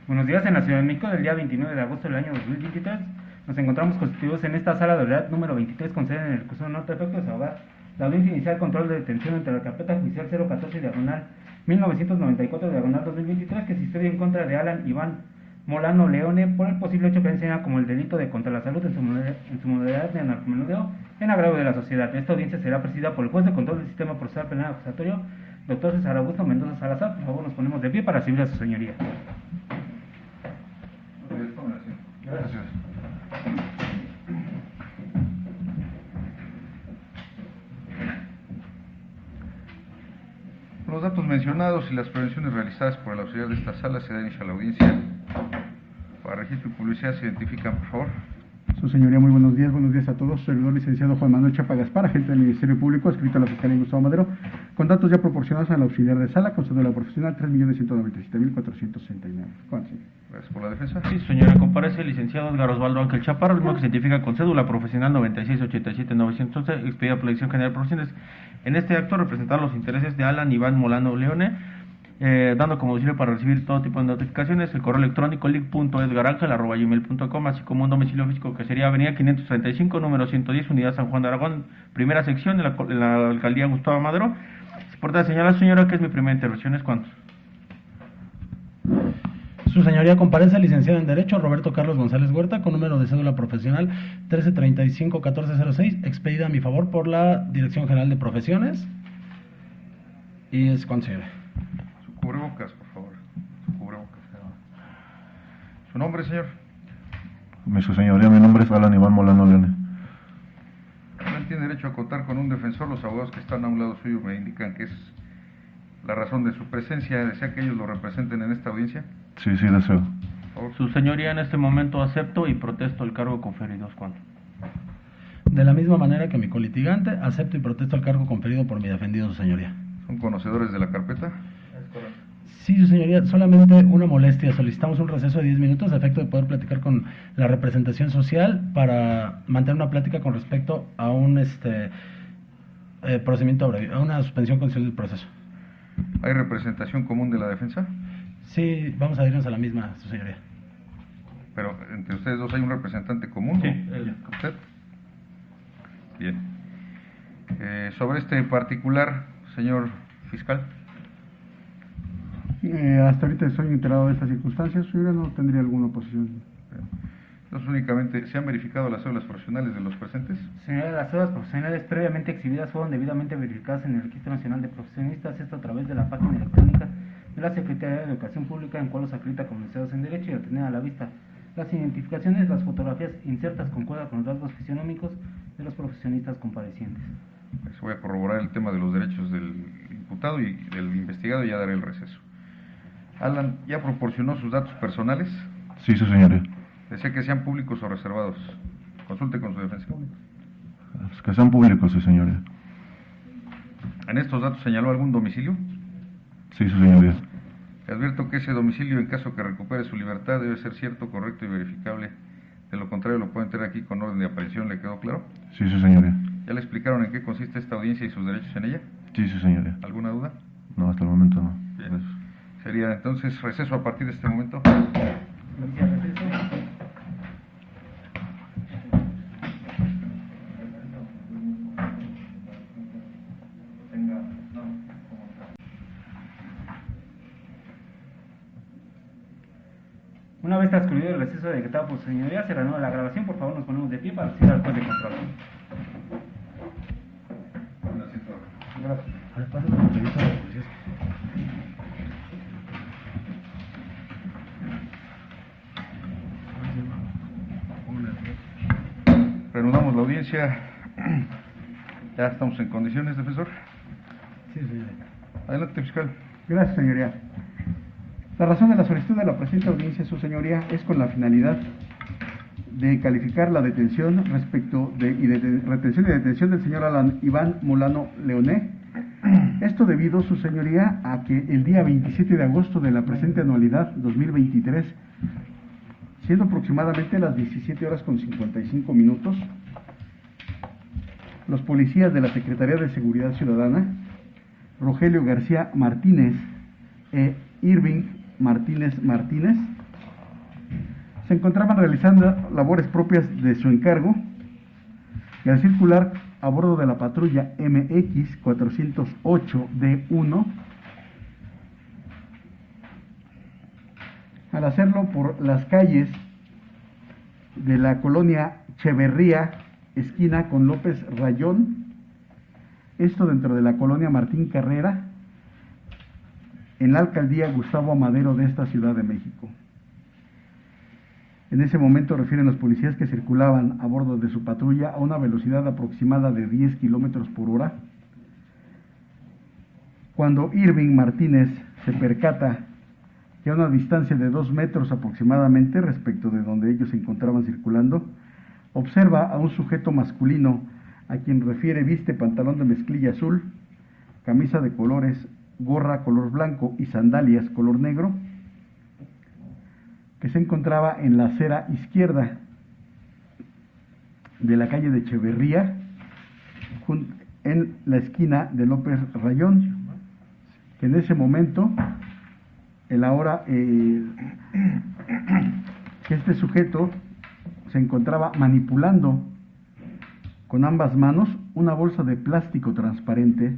Buenos días. En la Ciudad de México, del día 29 de agosto del año 2023, nos encontramos constituidos en esta sala de audiencia número 23 con sede en el Reclusorio Norte, efecto de desahogar la audiencia inicial control de detención ante la carpeta judicial 014 diagonal 1994 diagonal 2023 que se estudia en contra de Alan Iván Molano Leone por el posible hecho que enseña como el delito de contra la salud en su modalidad de narcomenudeo en agravio de la sociedad. Esta audiencia será presidida por el juez de control del sistema procesal penal acusatorio, doctor César Augusto Mendoza Salazar. Por favor, nos ponemos de pie para recibir a su señoría. Gracias. Los datos mencionados y las prevenciones realizadas por el auxiliar de esta sala se da inicio a la audiencia. Para registro y publicidad se identifican, por favor. Su señoría, muy buenos días a todos. Servidor licenciado Juan Manuel Chapa Gaspar, agente del Ministerio Público, adscrito a la Fiscalía Gustavo Madero, con datos ya proporcionados al auxiliar de sala, con cédula profesional 3.197.469. Juan, sí. Gracias por la defensa. Sí, señora, comparece el licenciado Edgar Osvaldo Ángel Chaparro, el mismo que se identifica con cédula profesional 9687-911, expedida por la Dirección General de Profesiones. En este acto representar los intereses de Alan Iván Molano Leone, dando como domicilio para recibir todo tipo de notificaciones el correo electrónico lic.edgarangel@gmail.com, así como un domicilio físico que sería avenida 535, número 110, unidad San Juan de Aragón, primera sección, en la alcaldía Gustavo Madero. Se porta señalar, señora, que es mi primera intervención. ¿Es cuánto? Su señoría, comparece el licenciado en Derecho Roberto Carlos González Huerta, con número de cédula profesional 1335-1406, expedida a mi favor por la Dirección General de Profesiones. Y es cuánto, señora. Su cubrebocas, por favor. Su cubrebocas. ¿Su nombre, señor? Su señoría, mi nombre es Alan Iván Molano Leone. No tiene derecho a contar con un defensor. Los abogados que están a un lado suyo me indican que es la razón de su presencia. ¿Desea que ellos lo representen en esta audiencia? Sí, deseo. Su señoría, en este momento acepto y protesto el cargo conferido. ¿Es cuánto? De la misma manera que mi colitigante, acepto y protesto el cargo conferido por mi defendido, su señoría. ¿Son conocedores de la carpeta? Es correcto. Sí, su señoría, solamente una molestia. Solicitamos un receso de 10 minutos a efecto de poder platicar con la representación social para mantener una plática con respecto a un procedimiento breve, a una suspensión condicional del proceso. ¿Hay representación común de la defensa? Sí, vamos a irnos a la misma, su señoría. Pero entre ustedes dos hay un representante común, Sí, ¿no? él. ¿Usted? Bien. Sobre este particular, señor fiscal. Hasta ahorita estoy enterado de estas circunstancias, señora, no tendría alguna oposición. Entonces, únicamente, ¿se han verificado las cédulas profesionales de los presentes? Señora, las cédulas profesionales previamente exhibidas fueron debidamente verificadas en el Registro Nacional de Profesionistas, esto a través de la página electrónica de la Secretaría de Educación Pública, en cual los acredita como licenciados en Derecho, y al tener a la vista las identificaciones, las fotografías insertas concuerdan con los rasgos fisionómicos de los profesionistas comparecientes. Pues voy a corroborar el tema de los derechos del imputado y del investigado y ya daré el receso. Alan, ¿ya proporcionó sus datos personales? Sí, su señoría. ¿Desea que sean públicos o reservados? Consulte con su defensa. Que sean públicos, su señoría. ¿En estos datos señaló algún domicilio? Sí, su señoría. Le advierto que ese domicilio, en caso que recupere su libertad, debe ser cierto, correcto y verificable. De lo contrario, lo pueden tener aquí con orden de aprehensión. ¿Le quedó claro? Sí, su señoría. ¿Ya le explicaron en qué consiste esta audiencia y sus derechos en ella? Sí, su señoría. ¿Alguna duda? No, hasta el momento no. Bien. Gracias. Sería entonces receso a partir de este momento. Gracias, receso. Una vez transcurrido el receso decretado por su señoría, se reanuda la grabación. Por favor, nos ponemos de pie para recibir al juez de control. Gracias. A ver, pásame la entrevista de los policías. Reanudamos la audiencia. Ya estamos en condiciones, defensor. Sí, señoría. Adelante, fiscal. Gracias, señoría. La razón de la solicitud de la presente audiencia, su señoría, es con la finalidad de calificar la detención retención y detención del señor Alan Iván Molano Leone. Esto debido, su señoría, a que el día 27 de agosto de la presente anualidad 2023, siendo aproximadamente las 17 horas con 55 minutos, los policías de la Secretaría de Seguridad Ciudadana, Rogelio García Martínez e Irving Martínez, se encontraban realizando labores propias de su encargo y al circular a bordo de la patrulla MX 408D1, al hacerlo por las calles de la colonia Cheverría, esquina con López Rayón, esto dentro de la colonia Martín Carrera, en la alcaldía Gustavo Amadero de esta Ciudad de México. En ese momento refieren los policías que circulaban a bordo de su patrulla a una velocidad aproximada de 10 kilómetros por hora, cuando Irving Martínez se percata que a una distancia de 2 metros aproximadamente respecto de donde ellos se encontraban circulando, observa a un sujeto masculino a quien refiere viste pantalón de mezclilla azul, camisa de colores, gorra color blanco y sandalias color negro, que se encontraba en la acera izquierda de la calle de Echeverría, en la esquina de López Rayón, que en ese momento, que este sujeto se encontraba manipulando con ambas manos una bolsa de plástico transparente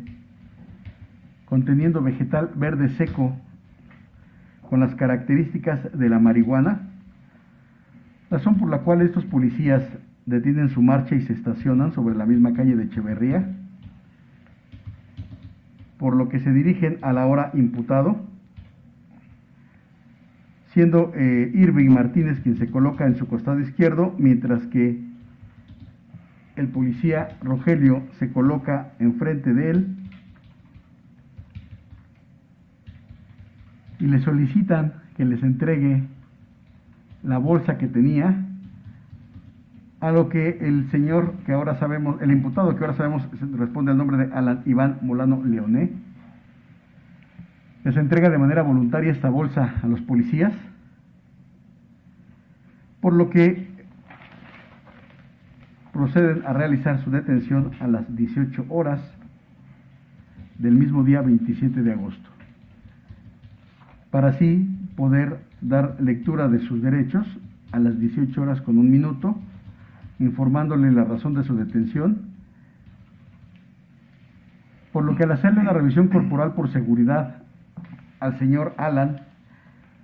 conteniendo vegetal verde seco con las características de la marihuana, razón por la cual estos policías detienen su marcha y se estacionan sobre la misma calle de Echeverría, por lo que se dirigen a la hora imputado, siendo Irving Martínez quien se coloca en su costado izquierdo, mientras que el policía Rogelio se coloca enfrente de él y le solicitan que les entregue la bolsa que tenía, a lo que el señor que ahora sabemos, el imputado que ahora sabemos responde al nombre de Alan Iván Molano Leoné, les entrega de manera voluntaria esta bolsa a los policías, por lo que proceden a realizar su detención a las 18 horas del mismo día 27 de agosto, para así poder dar lectura de sus derechos a las 18 horas con 1 minuto, informándole la razón de su detención, por lo que al hacerle una revisión corporal por seguridad al señor Alan,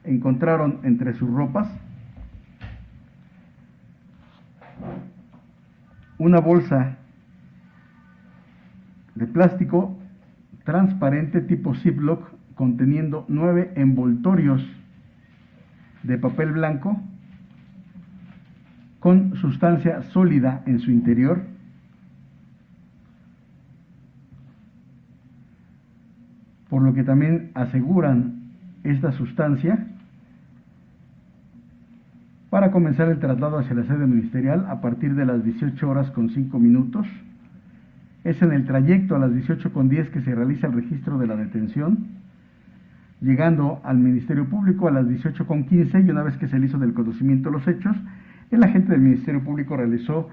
encontraron entre sus ropas una bolsa de plástico transparente tipo Ziploc conteniendo 9 envoltorios de papel blanco con sustancia sólida en su interior, por lo que también aseguran esta sustancia para comenzar el traslado hacia la sede ministerial a partir de las 18 horas con 5 minutos. Es en el trayecto a las 18 con 10 que se realiza el registro de la detención, llegando al Ministerio Público a las 18 con 15, y una vez que se le hizo del conocimiento los hechos, el agente del Ministerio Público realizó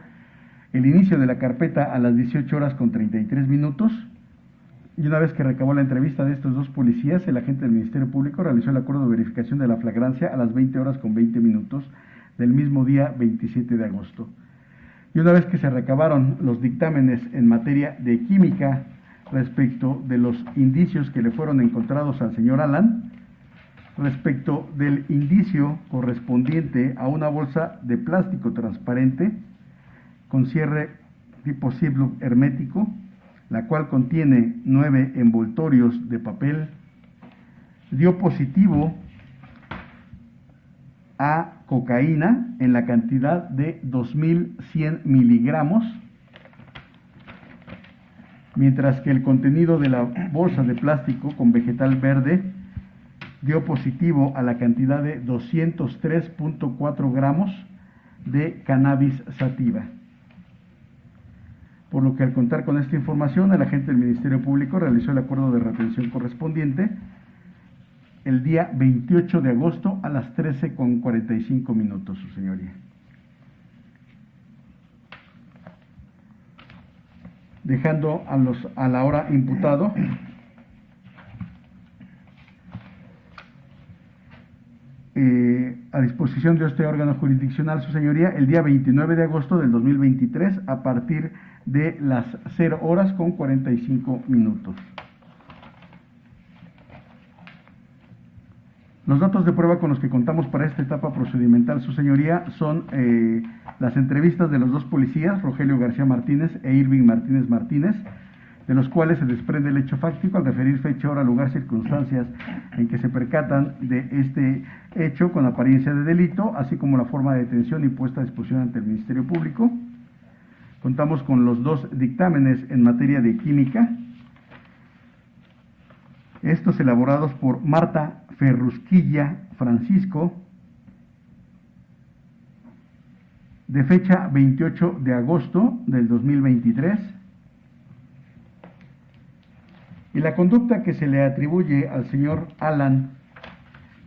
el inicio de la carpeta a las 18 horas con 33 minutos, y una vez que recabó la entrevista de estos dos policías, el agente del Ministerio Público realizó el acuerdo de verificación de la flagrancia a las 20 horas con 20 minutos del mismo día 27 de agosto. Y una vez que se recabaron los dictámenes en materia de química respecto de los indicios que le fueron encontrados al señor Alan, respecto del indicio correspondiente a una bolsa de plástico transparente con cierre tipo Ziploc hermético, la cual contiene 9 envoltorios de papel, dio positivo a cocaína en la cantidad de 2100 miligramos, mientras que el contenido de la bolsa de plástico con vegetal verde dio positivo a la cantidad de 203.4 gramos de cannabis sativa. Por lo que al contar con esta información, el agente del Ministerio Público realizó el acuerdo de retención correspondiente el día 28 de agosto a las 13:45 minutos, su señoría. Dejando a la hora imputado a disposición de este órgano jurisdiccional, su señoría, el día 29 de agosto del 2023 a partir de las 0 horas con 45 minutos. Los datos de prueba con los que contamos para esta etapa procedimental, su señoría, son las entrevistas de los dos policías, Rogelio García Martínez e Irving Martínez Martínez, de los cuales se desprende el hecho fáctico al referir fecha, hora, lugar, circunstancias en que se percatan de este hecho con apariencia de delito, así como la forma de detención y puesta a disposición ante el Ministerio Público. Contamos con los dos dictámenes en materia de química, estos elaborados por Marta Ferrusquilla Francisco, de fecha 28 de agosto del 2023, y la conducta que se le atribuye al señor Alan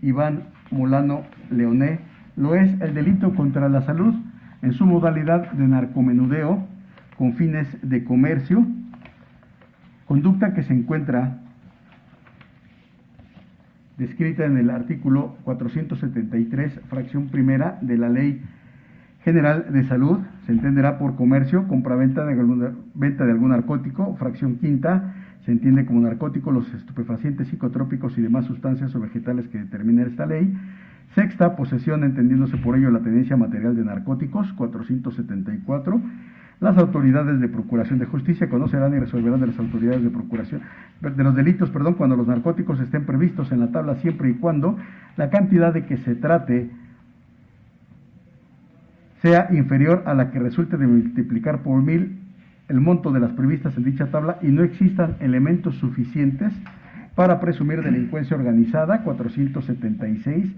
Iván Molano Leoné lo es el delito contra la salud en su modalidad de narcomenudeo con fines de comercio, conducta que se encuentra descrita en el artículo 473, fracción primera de la Ley General de Salud, se entenderá por comercio, compraventa venta de algún narcótico, fracción quinta, se entiende como narcótico los estupefacientes, psicotrópicos y demás sustancias o vegetales que determina esta ley. Sexta, posesión, entendiéndose por ello la tenencia material de narcóticos, 474. Las autoridades de procuración de justicia conocerán y resolverán de las autoridades de procuración de los delitos, cuando los narcóticos estén previstos en la tabla, siempre y cuando la cantidad de que se trate sea inferior a la que resulte de multiplicar por 1000 el monto de las previstas en dicha tabla y no existan elementos suficientes para presumir delincuencia organizada, 476,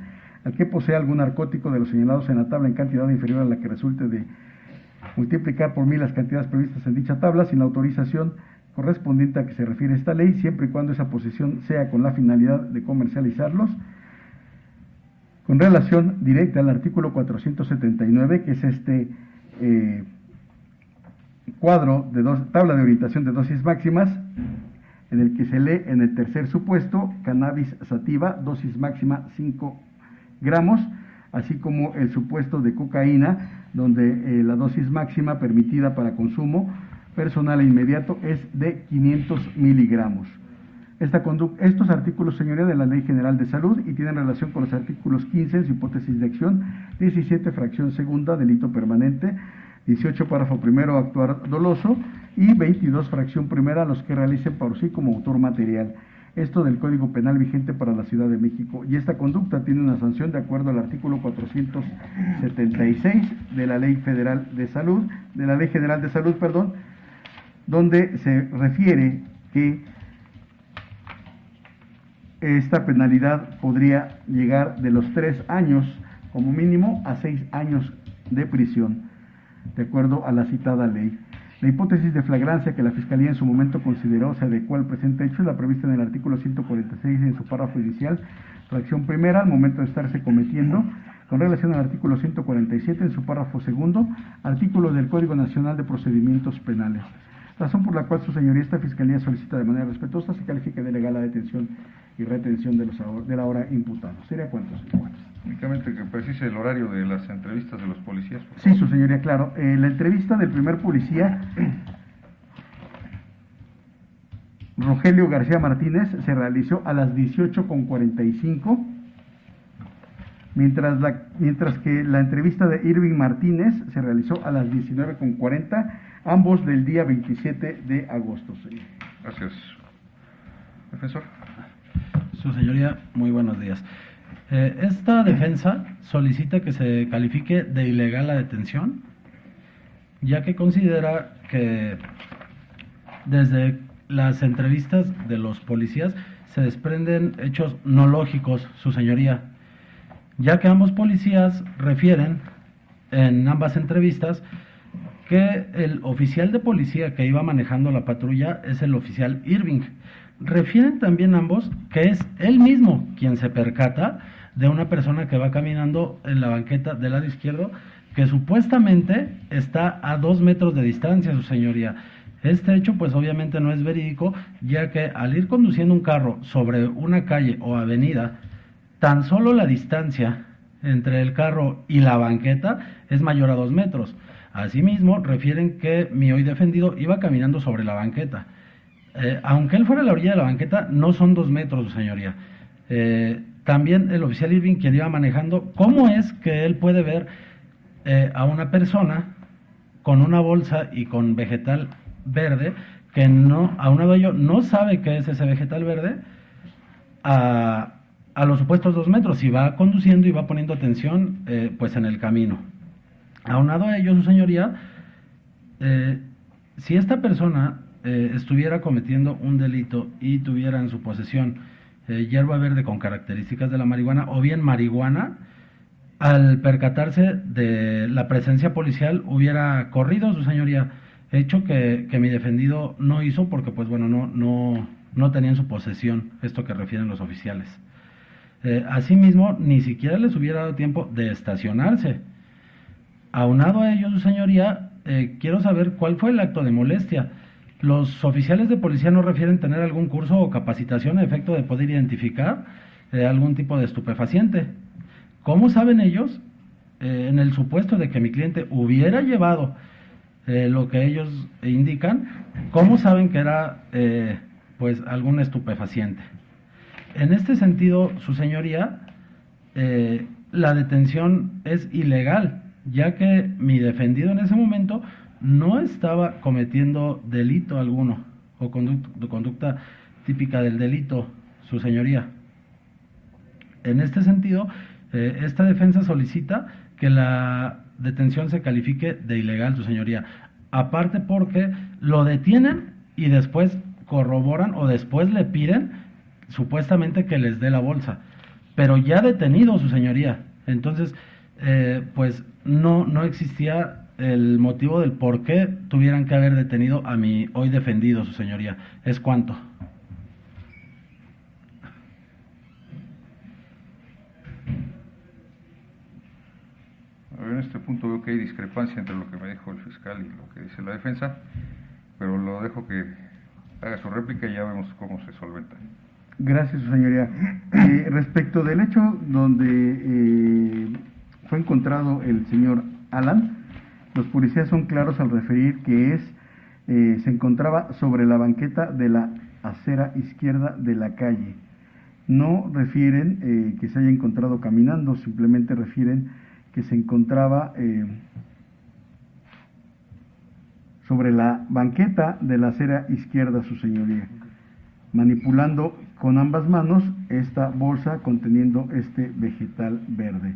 al que posea algún narcótico de los señalados en la tabla en cantidad inferior a la que resulte de multiplicar por 1000 las cantidades previstas en dicha tabla, sin la autorización correspondiente a que se refiere esta ley, siempre y cuando esa posesión sea con la finalidad de comercializarlos. Con relación directa al artículo 479, que es este cuadro de tabla de orientación de dosis máximas, en el que se lee en el tercer supuesto, cannabis sativa, dosis máxima 5 gramos, así como el supuesto de cocaína, donde la dosis máxima permitida para consumo personal e inmediato es de 500 miligramos. Estos artículos, señoría, de la Ley General de Salud y tienen relación con los artículos 15 en su hipótesis de acción, 17 fracción segunda, delito permanente, 18 párrafo primero, actuar doloso, y 22 fracción primera, los que realicen por sí como autor material. Esto del Código Penal vigente para la Ciudad de México. Y esta conducta tiene una sanción de acuerdo al artículo 476 de la Ley Federal de Salud, de la Ley General de Salud, donde se refiere que esta penalidad podría llegar de los 3 años como mínimo a 6 años de prisión, de acuerdo a la citada ley. La hipótesis de flagrancia que la Fiscalía en su momento consideró se adecuó al presente hecho es la prevista en el artículo 146 en su párrafo inicial, fracción primera, al momento de estarse cometiendo, con relación al artículo 147 en su párrafo segundo, artículo del Código Nacional de Procedimientos Penales. Razón por la cual su señoría, esta Fiscalía solicita de manera respetuosa se califique de legal la detención y retención de la hora imputada. ¿Sería cuánto, señor Juárez? Únicamente que precise el horario de las entrevistas de los policías. Sí, su señoría, claro. La entrevista del primer policía, Rogelio García Martínez, se realizó a las 18:45, mientras que la entrevista de Irving Martínez se realizó a las 19:40, ambos del día 27 de agosto. Señor. Gracias. Defensor. Su señoría, muy buenos días. Esta defensa solicita que se califique de ilegal la detención, ya que considera que desde las entrevistas de los policías se desprenden hechos no lógicos, su señoría, ya que ambos policías refieren en ambas entrevistas que el oficial de policía que iba manejando la patrulla es el oficial Irving. Refieren también ambos que es él mismo quien se percata de una persona que va caminando en la banqueta del lado izquierdo, que supuestamente está a 2 metros de distancia, su señoría. Este hecho pues obviamente no es verídico, ya que al ir conduciendo un carro sobre una calle o avenida tan solo la distancia entre el carro y la banqueta es mayor a 2 metros. Asimismo, refieren que mi hoy defendido iba caminando sobre la banqueta. Aunque él fuera a la orilla de la banqueta, no son 2 metros, su señoría. También el oficial Irving, quien iba manejando, ¿cómo es que él puede ver a una persona con una bolsa y con vegetal verde, que no, aunado a ello, no sabe qué es ese vegetal verde, a los supuestos 2 metros, y va conduciendo y va poniendo atención pues en el camino? Aunado a ello, su señoría, si esta persona estuviera cometiendo un delito y tuviera en su posesión hierba verde con características de la marihuana, o bien marihuana, al percatarse de la presencia policial hubiera corrido, su señoría, hecho que mi defendido no hizo porque pues bueno, no tenía en su posesión esto que refieren los oficiales. Asimismo, ni siquiera les hubiera dado tiempo de estacionarse. Aunado a ello, su señoría, quiero saber cuál fue el acto de molestia. Los oficiales de policía no refieren tener algún curso o capacitación a efecto de poder identificar algún tipo de estupefaciente. ¿Cómo saben ellos, en el supuesto de que mi cliente hubiera llevado lo que ellos indican, cómo saben que era pues algún estupefaciente? En este sentido, su señoría, la detención es ilegal, ya que mi defendido en ese momento no estaba cometiendo delito alguno o conducta típica del delito, su señoría. En este sentido, esta defensa solicita que la detención se califique de ilegal, su señoría. Aparte porque lo detienen y después corroboran o después le piden supuestamente que les dé la bolsa, pero ya detenido, su señoría. Entonces, pues no existía el motivo del por qué tuvieran que haber detenido a mi hoy defendido, su señoría. ¿Es cuánto? En este punto veo que hay discrepancia entre lo que me dijo el fiscal y lo que dice la defensa, pero lo dejo que haga su réplica y ya vemos cómo se solventa. Gracias, su señoría. Respecto del hecho donde fue encontrado el señor Alan, los policías son claros al referir que se encontraba sobre la banqueta de la acera izquierda de la calle. No refieren que se haya encontrado caminando, simplemente refieren que se encontraba sobre la banqueta de la acera izquierda, su señoría, manipulando con ambas manos esta bolsa conteniendo este vegetal verde.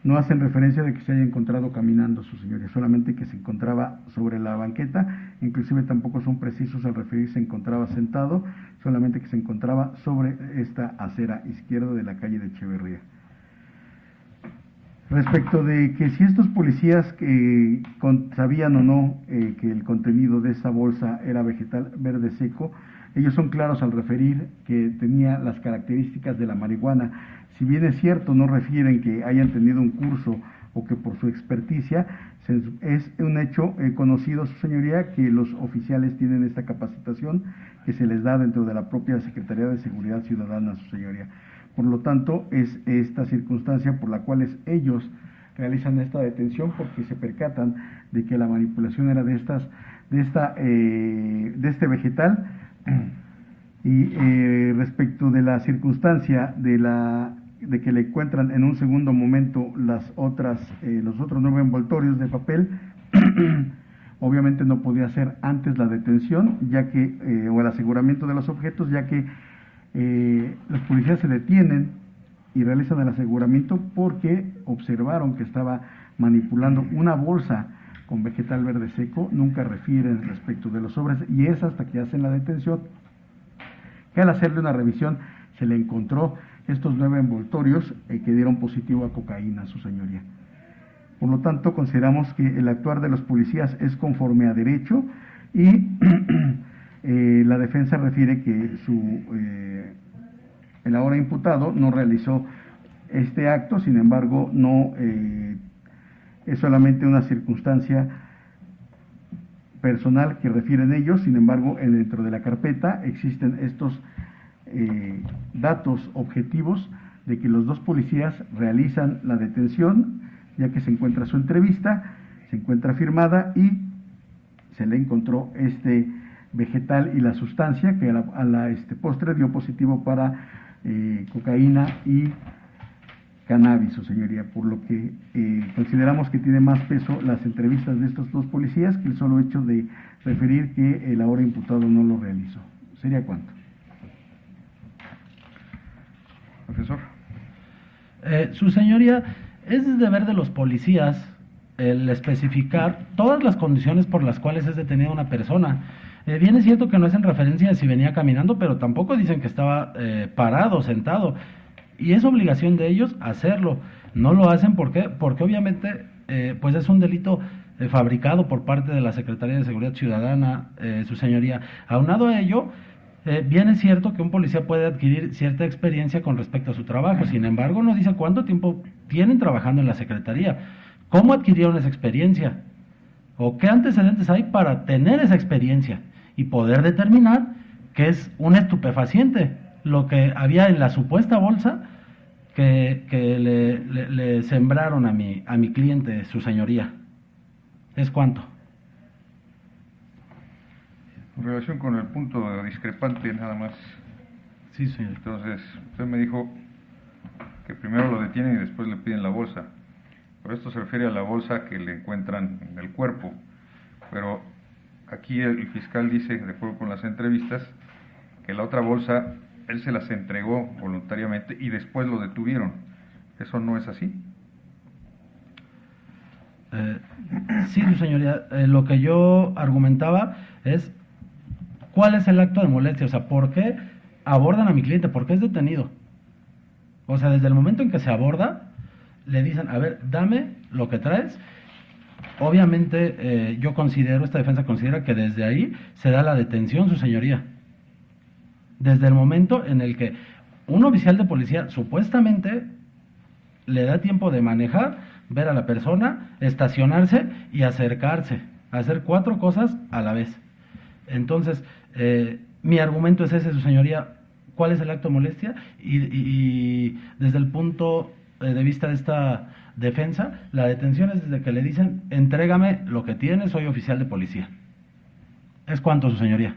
No hacen referencia de que se haya encontrado caminando, su señoría, solamente que se encontraba sobre la banqueta. Inclusive tampoco son precisos al referirse se encontraba sentado, solamente que se encontraba sobre esta acera izquierda de la calle de Echeverría. Respecto de que si estos policías sabían o no que el contenido de esa bolsa era vegetal verde seco, ellos son claros al referir que tenía las características de la marihuana. Si bien es cierto, no refieren que hayan tenido un curso o que por su experticia, es un hecho conocido, su señoría, que los oficiales tienen esta capacitación que se les da dentro de la propia Secretaría de Seguridad Ciudadana, su señoría. Por lo tanto, es esta circunstancia por la cual ellos realizan esta detención, porque se percatan de que la manipulación era de este vegetal. Y respecto de la circunstancia de que le encuentran en un segundo momento los otros 9 envoltorios de papel, obviamente no podía ser antes la detención, ya que o el aseguramiento de los objetos, ya que los policías se detienen y realizan el aseguramiento porque observaron que estaba manipulando una bolsa con vegetal verde seco. Nunca refieren respecto de los sobres, y es hasta que hacen la detención que al hacerle una revisión se le encontró estos 9 envoltorios que dieron positivo a cocaína, su señoría. Por lo tanto, consideramos que el actuar de los policías es conforme a derecho, y la defensa refiere que el ahora imputado no realizó este acto. Sin embargo, no es solamente una circunstancia personal que refieren ellos. Sin embargo, dentro de la carpeta existen estos datos objetivos de que los dos policías realizan la detención, ya que se encuentra su entrevista, se encuentra firmada y se le encontró este vegetal y la sustancia que a la postre dio positivo para cocaína y cannabis, su señoría, por lo que consideramos que tiene más peso las entrevistas de estos dos policías que el solo hecho de referir que el ahora imputado no lo realizó. ¿Sería cuánto? Profesor. Su señoría, es deber de los policías el especificar todas las condiciones por las cuales es detenida una persona. Bien es cierto que no es en referencia a si venía caminando, pero tampoco dicen que estaba parado, sentado. Y es obligación de ellos hacerlo. No lo hacen, ¿por qué? Porque obviamente pues es un delito fabricado por parte de la Secretaría de Seguridad Ciudadana, su señoría. Aunado a ello, bien es cierto que un policía puede adquirir cierta experiencia con respecto a su trabajo. Sin embargo, no dice cuánto tiempo tienen trabajando en la Secretaría. ¿Cómo adquirieron esa experiencia? ¿O qué antecedentes hay para tener esa experiencia y poder determinar que es un estupefaciente lo que había en la supuesta bolsa que le sembraron a mi cliente, su señoría? ¿Es cuánto? En relación con el punto discrepante, nada más. Sí, señor. Entonces, usted me dijo que primero lo detienen y después le piden la bolsa. Pero esto se refiere a la bolsa que le encuentran en el cuerpo. Pero aquí el fiscal dice, de acuerdo con las entrevistas, que la otra bolsa él se las entregó voluntariamente y después lo detuvieron. ¿Eso no es así? Sí, su señoría. Lo que yo argumentaba es cuál es el acto de molestia, o sea, ¿por qué abordan a mi cliente? ¿Por qué es detenido? O sea, desde el momento en que se aborda, le dicen, a ver, dame lo que traes. Obviamente, yo considero, esta defensa considera que desde ahí se da la detención, su señoría. Desde el momento en el que un oficial de policía supuestamente le da tiempo de manejar, ver a la persona, estacionarse y acercarse, hacer 4 cosas a la vez. Entonces, mi argumento es ese, su señoría, ¿cuál es el acto de molestia? Y desde el punto de vista de esta defensa, la detención es desde que le dicen, entrégame lo que tienes, soy oficial de policía. ¿Es cuánto, su señoría?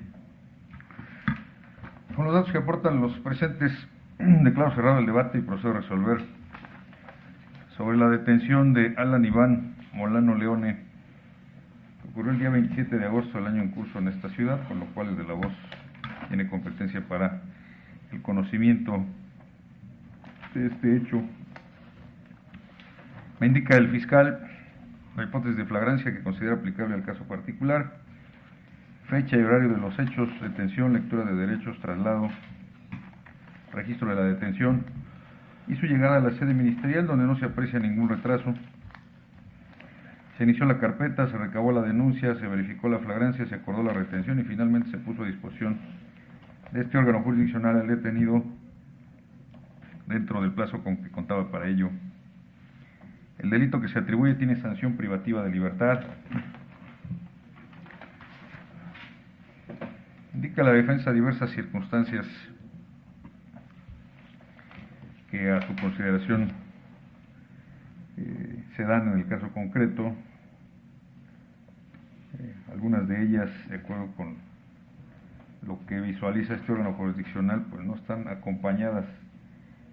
Con los datos que aportan los presentes, declaro cerrado el debate y procedo a resolver sobre la detención de Alan Iván Molano Leone, que ocurrió el día 27 de agosto del año en curso en esta ciudad, con lo cual el de la voz tiene competencia para el conocimiento de este hecho. Me indica el fiscal la hipótesis de flagrancia que considera aplicable al caso particular, fecha y horario de los hechos, detención, lectura de derechos, traslado, registro de la detención y su llegada a la sede ministerial, donde no se aprecia ningún retraso. Se inició la carpeta, se recabó la denuncia, se verificó la flagrancia, se acordó la retención y finalmente se puso a disposición de este órgano jurisdiccional al detenido dentro del plazo con que contaba para ello. El delito que se atribuye tiene sanción privativa de libertad. Indica la defensa diversas circunstancias que a su consideración se dan en el caso concreto. Algunas de ellas, de acuerdo con lo que visualiza este órgano jurisdiccional, pues no están acompañadas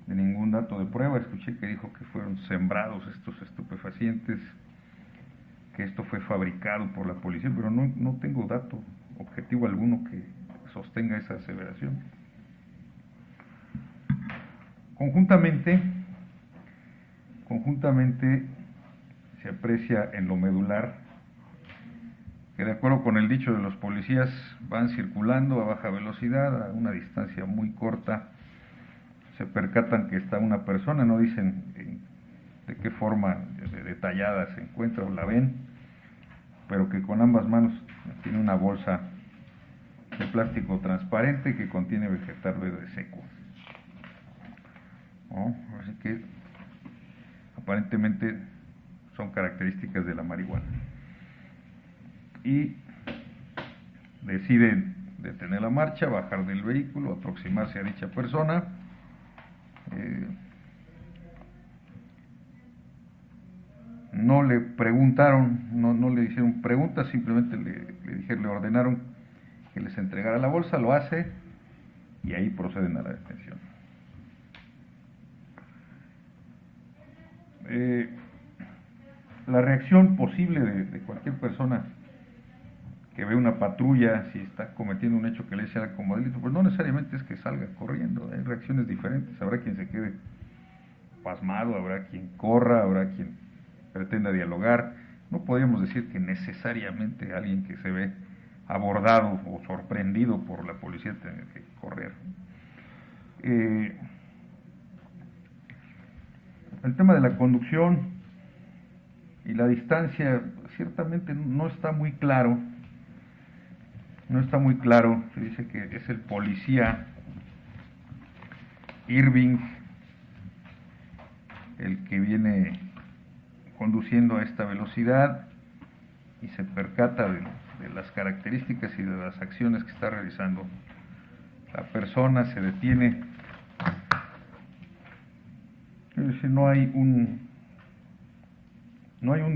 de ningún dato de prueba. Escuché que dijo que fueron sembrados estos estupefacientes, que esto fue fabricado por la policía, pero no tengo dato objetivo alguno que sostenga esa aseveración. Conjuntamente se aprecia en lo medular que, de acuerdo con el dicho de los policías, van circulando a baja velocidad a una distancia muy corta, se percatan que está una persona, no dicen de qué forma detallada se encuentra o la ven, pero que con ambas manos tiene una bolsa de plástico transparente que contiene vegetal verde seco. ¿No? Así que aparentemente son características de la marihuana. Y deciden detener la marcha, bajar del vehículo, aproximarse a dicha persona. No le preguntaron, no le hicieron preguntas, simplemente le ordenaron que les entregara la bolsa, lo hace y ahí proceden a la detención. La reacción posible de cualquier persona que ve una patrulla, si está cometiendo un hecho que le sea como delito, pues no necesariamente es que salga corriendo, hay reacciones diferentes, habrá quien se quede pasmado, habrá quien corra, habrá quien pretenda dialogar. No podríamos decir que necesariamente alguien que se ve abordado o sorprendido por la policía tenga que correr. El tema de la conducción y la distancia ciertamente no está muy claro. Se dice que es el policía Irving el que viene conduciendo a esta velocidad y se percata de las características y de las acciones que está realizando la persona, se detiene. Es decir, no hay un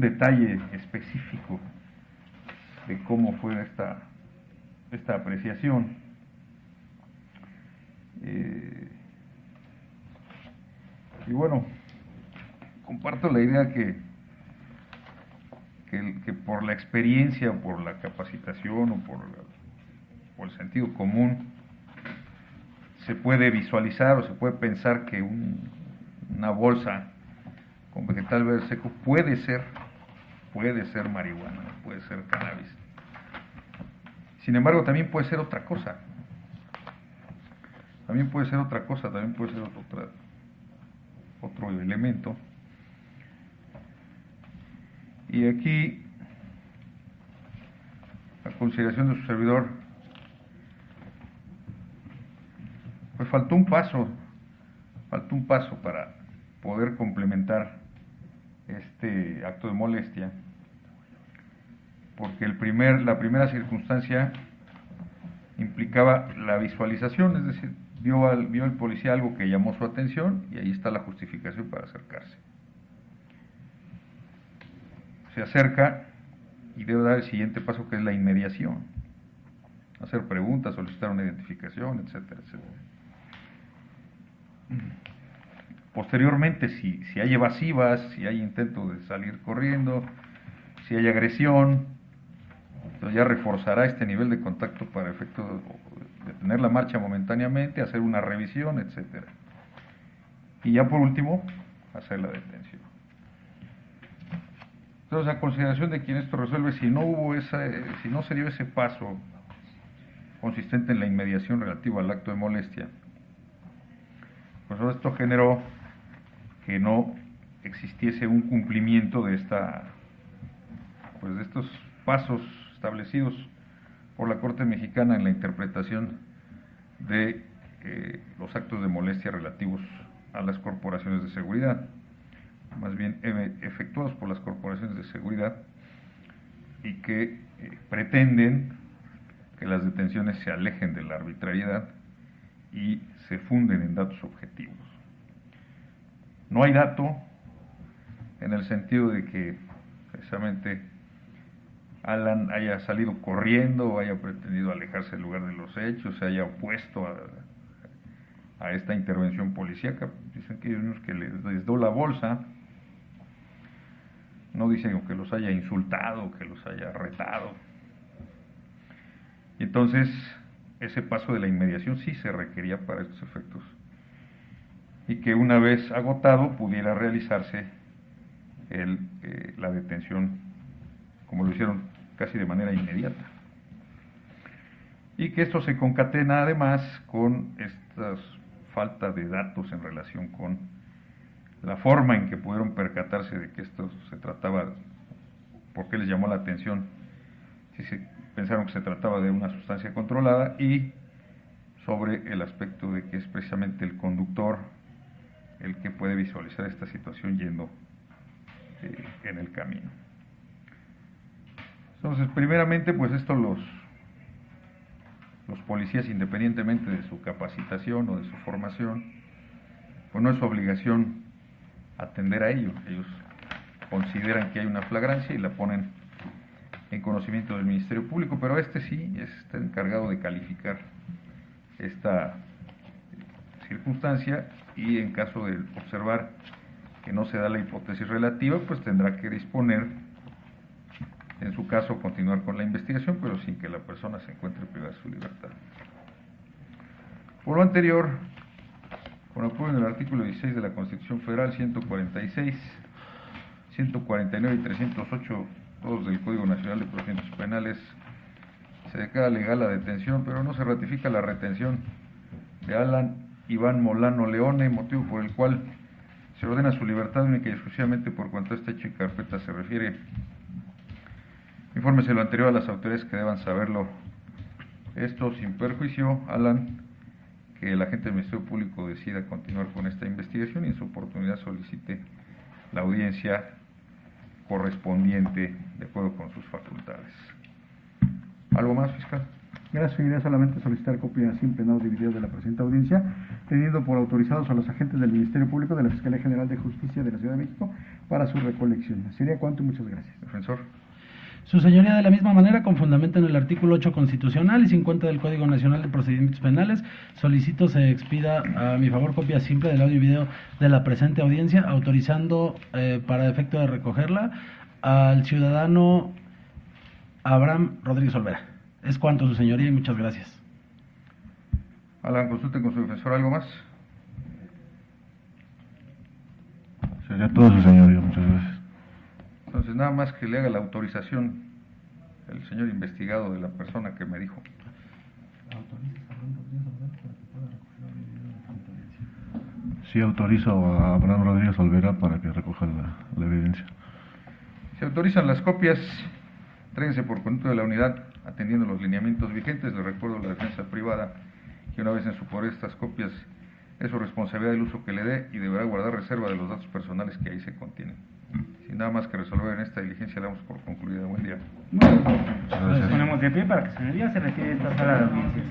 detalle específico de cómo fue esta apreciación. Y bueno, comparto la idea que por la experiencia, por la capacitación o por el sentido común se puede visualizar o se puede pensar que una bolsa con vegetal verde seco puede ser marihuana, puede ser cannabis. Sin embargo, también puede ser otra cosa. También puede ser otro elemento. Y aquí, a consideración de su servidor, pues faltó un paso para poder complementar este acto de molestia, porque la primera circunstancia implicaba la visualización, es decir, vio el policía algo que llamó su atención y ahí está la justificación para acercarse. Se acerca y debe dar el siguiente paso, que es la inmediación, hacer preguntas, solicitar una identificación, etcétera, etcétera. Posteriormente, si hay evasivas, si hay intento de salir corriendo, si hay agresión, entonces ya reforzará este nivel de contacto para efecto de detener la marcha momentáneamente, hacer una revisión, etcétera. Y ya por último, hacer la detención. Entonces, a consideración de quien esto resuelve, si no se dio ese paso consistente en la inmediación relativa al acto de molestia, pues esto generó que no existiese un cumplimiento de estos pasos establecidos por la Corte Mexicana en la interpretación de los actos de molestia relativos a las corporaciones de seguridad, más bien efectuados por las corporaciones de seguridad, y que pretenden que las detenciones se alejen de la arbitrariedad y se funden en datos objetivos. No hay dato en el sentido de que precisamente Alan haya salido corriendo o haya pretendido alejarse del lugar de los hechos, se haya opuesto a esta intervención policíaca. Dicen que ellos que les dio la bolsa, no dicen que los haya insultado, que los haya retado. Y entonces ese paso de la inmediación sí se requería para estos efectos, y que una vez agotado pudiera realizarse la detención, como lo hicieron casi de manera inmediata. Y que esto se concatena además con esta falta de datos en relación con la forma en que pudieron percatarse de que esto se trataba, por qué les llamó la atención, si pensaron que se trataba de una sustancia controlada, y sobre el aspecto de que es precisamente el conductor el que puede visualizar esta situación yendo en el camino. Entonces, primeramente, pues esto los policías, independientemente de su capacitación o de su formación, pues no es su obligación atender a ello. Ellos consideran que hay una flagrancia y la ponen en conocimiento del Ministerio Público, pero este sí está encargado de calificar esta circunstancia, y en caso de observar que no se da la hipótesis relativa, pues tendrá que disponer, en su caso, continuar con la investigación, pero sin que la persona se encuentre privada de su libertad. Por lo anterior, con apoyo del artículo 16 de la Constitución Federal, 146, 149 y 308 todos del Código Nacional de Procedimientos Penales, se declara legal la detención, pero no se ratifica la retención de Alan Iván Molano Leone, motivo por el cual se ordena su libertad única y exclusivamente por cuanto a este hecho y carpeta se refiere. Infórmese lo anterior a las autoridades que deban saberlo. Esto sin perjuicio, Alan, que el agente del Ministerio Público decida continuar con esta investigación y en su oportunidad solicite la audiencia correspondiente de acuerdo con sus facultades. ¿Algo más, fiscal? Gracias, señoría. Solamente solicitar copia simple en audio y video de la presente audiencia, teniendo por autorizados a los agentes del Ministerio Público de la Fiscalía General de Justicia de la Ciudad de México para su recolección. Sería cuanto y muchas gracias. Defensor. Su señoría, de la misma manera, con fundamento en el artículo 8 constitucional y 50 del Código Nacional de Procedimientos Penales, solicito se expida a mi favor copia simple del audio y video de la presente audiencia, autorizando para efecto de recogerla al ciudadano Abraham Rodríguez Olvera. Es cuanto, su señoría, y muchas gracias. Alan, consulten con su defensor. ¿Algo más? Sería todo, su señoría. Muchas gracias. Entonces, nada más que le haga la autorización el señor investigado de la persona que me dijo. Sí, autorizo a Abraham Rodríguez Olvera para que recoja la evidencia. Se autorizan las copias, tráiganse por conducto de la unidad, atendiendo los lineamientos vigentes. Les recuerdo a la defensa privada que una vez en su poder estas copias es su responsabilidad el uso que le dé y deberá guardar reserva de los datos personales que ahí se contienen. Sin nada más que resolver en esta diligencia, la damos por concluida. Buen día. Nos ponemos de pie para que su señoría se retire de esta sala de audiencias.